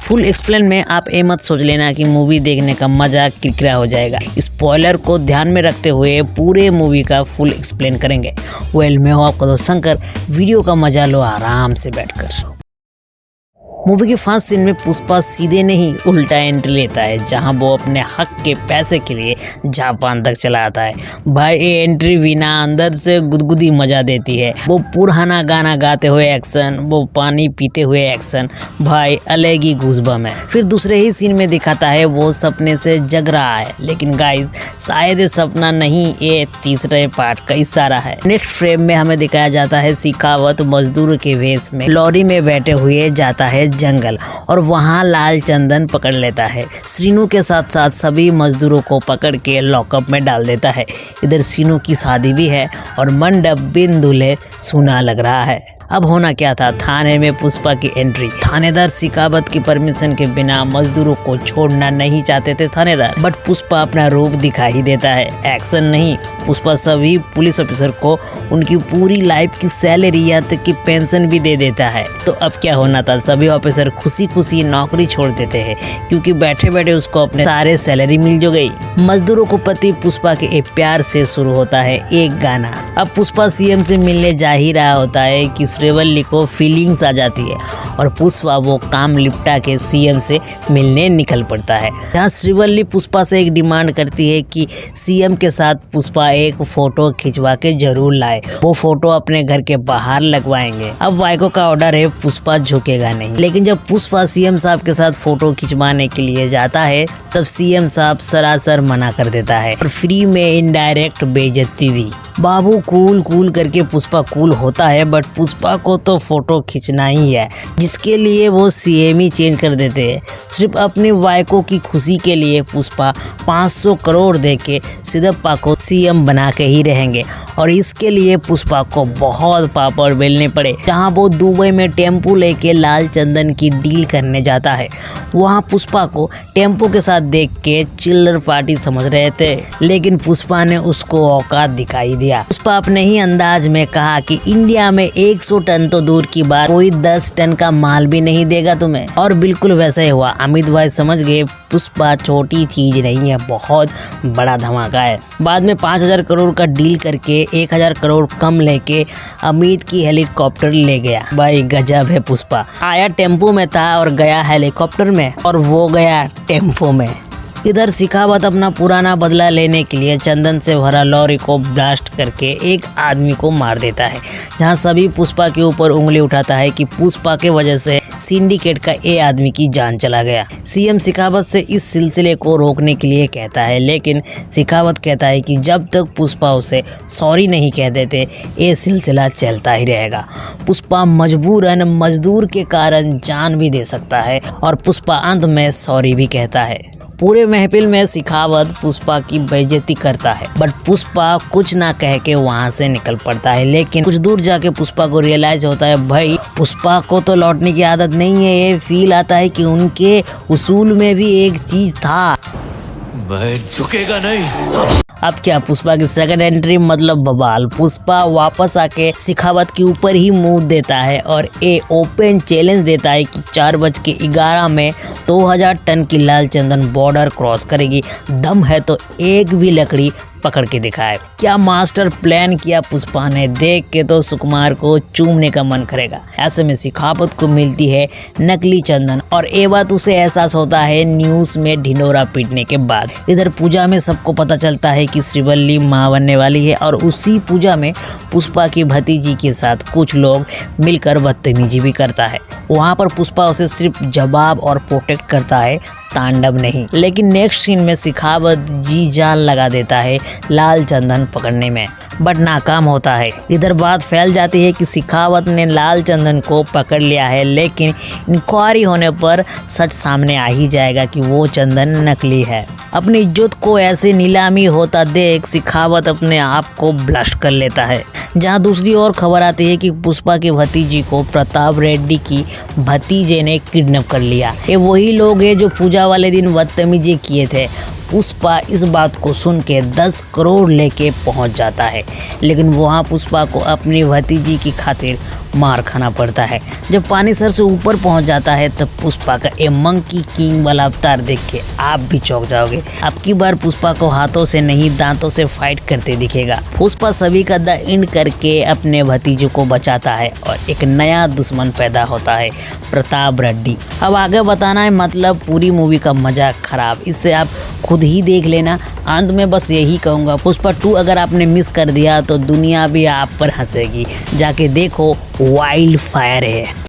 Full explain में आप ये मत सोच लेना कि मूवी देखने का मजा किरकिरा हो जाएगा। स्पॉइलर को ध्यान में रखते हुए पूरे मूवी का फुल एक्सप्लेन करेंगे। मैं हूँ आपका दोस्त शंकर। वीडियो का मजा लो आराम से बैठकर। मूवी के फर्स्ट सीन में पुष्पा सीधे नहीं उल्टा एंट्री लेता है, जहां वो अपने हक के पैसे के लिए जापान तक चला आता है। भाई ये एंट्री बिना अंदर से गुदगुदी मजा देती है। वो पुराना गाना गाते हुए एक्शन, वो पानी पीते हुए एक्शन, भाई अलग ही गूज़बम्प है। फिर दूसरे ही सीन में दिखाता है वो सपने से जग रहा है, लेकिन गाइस शायद ये सपना नहीं, ये तीसरे पार्ट का इशारा है। नेक्स्ट फ्रेम में हमें दिखाया जाता है शेखावत मजदूर के वेश में लॉरी में बैठे हुए जाता है जंगल और वहां लाल चंदन पकड़ लेता है। श्रीनू के साथ साथ सभी मजदूरों को पकड़ के लॉकअप में डाल देता है। इधर श्रीनू की शादी भी है और मंडप बिन दूल्हे सूना लग रहा है। अब होना क्या था, थाने में पुष्पा की एंट्री। थानेदार शेखावत की परमिशन के बिना मजदूरों को छोड़ना नहीं चाहते थे थानेदार, बट पुष्पा अपना रूप दिखा ही देता है। एक्शन नहीं, पुष्पा सभी पुलिस ऑफिसर को उनकी पूरी लाइफ की सैलरी या तक की पेंशन भी दे देता है। तो अब क्या होना था, सभी ऑफिसर खुशी खुशी नौकरी छोड़ देते हैं, क्योंकि बैठे बैठे उसको अपने सारे सैलरी मिल जो गई। मजदूरों को पति पुष्पा के एक प्यार से शुरू होता है एक गाना। अब पुष्पा सीएम से मिलने जा ही रहा होता है कि श्रीवल्ली को फीलिंग्स आ जाती है और पुष्पा वो काम निपटा के सीएम से मिलने निकल पड़ता है। जहाँ श्रीवल्ली पुष्पा से एक डिमांड करती है कि सीएम के साथ पुष्पा एक फोटो खिंचवा के जरूर लाए, वो फोटो अपने घर के बाहर लगवाएंगे। अब वाइको का ऑर्डर है, पुष्पा झुकेगा नहीं। लेकिन जब पुष्पा सीएम साहब के साथ फोटो खिंचवाने के लिए जाता है, तब सीएम साहब सरासर मना कर देता है और फ्री में इनडायरेक्ट बेइज्जती भी। बाबू कूल कूल करके पुष्पा कूल होता है, बट पुष्पा को तो फोटो खींचना ही है, जिसके लिए वो सीएम ही चेंज कर देते हैं। सिर्फ अपनी वाइको की खुशी के लिए पुष्पा 500 करोड़ देके सिद्धप्पा को सीएम बना के ही रहेंगे और इसके लिए पुष्पा को बहुत पापड़ बेलने पड़े। जहां वो दुबई में टेम्पो लेके लाल चंदन की डील करने जाता है, वहां पुष्पा को टेम्पो के साथ देख के चिल्लर पार्टी समझ रहे थे, लेकिन पुष्पा ने उसको औकात दिखाई दिया। पुष्पा अपने ही अंदाज में कहा कि इंडिया में 100 टन तो दूर की बात, कोई 10 टन का माल भी नहीं देगा तुम्हें। और बिल्कुल वैसा ही हुआ। अमित भाई समझ गए पुष्पा छोटी चीज नहीं है, बहुत बड़ा धमाका है। बाद में 5000 करोड़ का डील करके 1000 करोड़ कम लेके अमित की हेलीकॉप्टर ले गया। भाई गजब है पुष्पा। आया टेम्पो में था और गया हेलीकॉप्टर में, और वो गया टेम्पो में। इधर शेखावत अपना पुराना बदला लेने के लिए चंदन से भरा लॉरी को ब्लास्ट करके एक आदमी को मार देता है, जहां सभी पुष्पा के ऊपर उंगली उठाता है कि पुष्पा के वजह से सिंडिकेट का ए आदमी की जान चला गया। सीएम शेखावत से इस सिलसिले को रोकने के लिए कहता है, लेकिन शेखावत कहता है कि जब तक पुष्पा उसे सॉरी नहीं कह देते ये सिलसिला चलता ही रहेगा। पुष्पा मजबूरन मजदूर के कारण जान भी दे सकता है और पुष्पा अंत में सॉरी भी कहता है। पूरे महफिल में शेखावत पुष्पा की बेइज्जती करता है, बट पुष्पा कुछ ना कह के वहां से निकल पड़ता है। लेकिन कुछ दूर जाके पुष्पा को रियलाइज होता है भाई पुष्पा को तो लौटने की आदत नहीं है। ये फील आता है कि उनके उसूल में भी एक चीज था, मैं झुकेगा नहीं। अब क्या, पुष्पा की सेकंड एंट्री मतलब बवाल। पुष्पा वापस आके शेखावत के ऊपर ही मुंह देता है और ए ओपन चैलेंज देता है कि 4:11 में 2000 टन की लाल चंदन बॉर्डर क्रॉस करेगी। दम है तो एक भी लकड़ी पकड़ के दिखाए। क्या मास्टर प्लान किया पुष्पा ने, देख के तो सुकुमार को चूमने का मन करेगा। ऐसे में शेखावत को मिलती है नकली चंदन और ये बात उसे एहसास होता है न्यूज़ में ढिंडोरा पीटने के बाद। इधर पूजा में सबको पता चलता है कि श्रीवल्ली मां बनने वाली है और उसी पूजा में पुष्पा की भतीजी के साथ कुछ लोग मिलकर बदतमीजी भी करता है। वहाँ पर पुष्पा उसे सिर्फ जवाब और प्रोटेक्ट करता है, तांडव नहीं। लेकिन नेक्स्ट सीन में शेखावत जी जान लगा देता है लाल चंदन पकड़ने में, बट नाकाम होता है। इधर बात फैल जाती है कि शेखावत ने लाल चंदन को पकड़ लिया है, लेकिन इंक्वायरी होने पर सच सामने आ ही जाएगा कि वो चंदन नकली है। अपनी इज्जत को ऐसे नीलामी होता देख शेखावत अपने आप को ब्लस्ट कर लेता है। जहां दूसरी ओर खबर आती है कि पुष्पा की भतीजी को प्रताप रेड्डी की भतीजे ने किडनैप कर लिया। ये वही लोग हैं जो पूजा वाले दिन बदतमीजी किए थे। पुष्पा इस बात को सुन के 10 करोड़ लेके पहुंच जाता है, लेकिन वहाँ पुष्पा को अपनी भतीजी की खातिर मार खाना पड़ता है। जब पानी सर से ऊपर पहुंच जाता है तब पुष्पा का ए मंकी किंग वाला अवतार देख के आप भी चौंक जाओगे। अब की बार पुष्पा को हाथों से नहीं दांतों से फाइट करते दिखेगा। पुष्पा सभी का द एंड करके अपने भतीजों को बचाता है और एक नया दुश्मन पैदा होता है, प्रताप रेड्डी। अब आगे बताना है मतलब पूरी मूवी का मजाक खराब, इससे आप खुद ही देख लेना। अंत में बस यही कहूँगा, पुष्पा 2 अगर आपने मिस कर दिया तो दुनिया भी आप पर हंसेगी। जाके देखो, वाइल्ड फायर है।